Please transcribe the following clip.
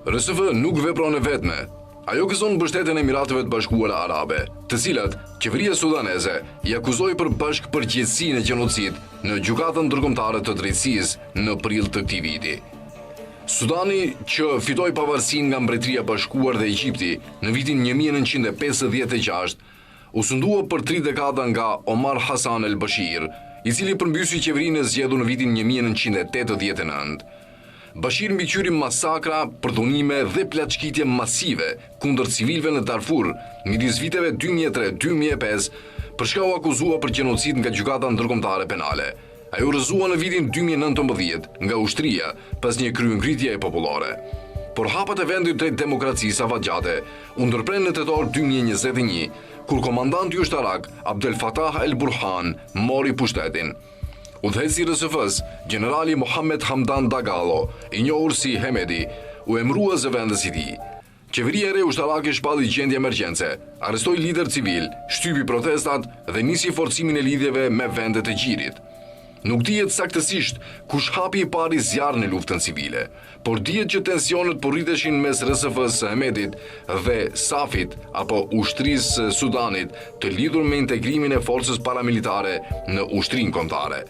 RSF nuk vepron e vetme. Ajo gëzon mbështetjen e Emirateve të Bashkuara Arabe, të cilat qeveria sudaneze i akuzoi për bashkëpërgjegjësinë e gjenocid në gjykatën ndërkombëtare të drejtësisë në prill të këtij viti. Sudani, që fitoi pavarësinë nga Mbretëria e Bashkuar dhe Egjipti në vitin 1956, u sundua për 3 dekada nga Omar Hassan el-Bashir, i cili përmbysi qeverinë e zgjedhur në vitin 1989. Bashir mbikëqyri masakra, përdhunime dhe plaçkitje masive kundër civilëve në Darfur midis viteve 2003-2005, për shkak u akuzua për gjenocid nga gjykata ndërkombëtare penale. Ai u rrëzua në vitin 2019 nga ushtria pas një kryengritjeje popullore. Por hapat e vendit drejt demokracisë afatgjate u ndërpren në tetor 2021, kur komandanti ushtarak Abdel Fattah el-Burhan mori pushtetin. Udhëheci i RSF-s, generali Mohamed Hamdan Dagalo, i njohur si Hemedi, u emërua zëvendës i tij. Qeveria e re ushtarake shpalli gjendje emergjence, arrestoi lider civil, shtypi protestat dhe nisi forcimin e lidhjeve me vendet e gjirit. Nuk dihet saktësisht kush hapi i pari zjarr në luftën civile, por dihet që tensionet po rriteshin mes RSF-s së Hemedit dhe SAF-it apo ushtrisë së Sudanit të lidhur me integrimin e forcës paramilitare në ushtrinë kombëtare.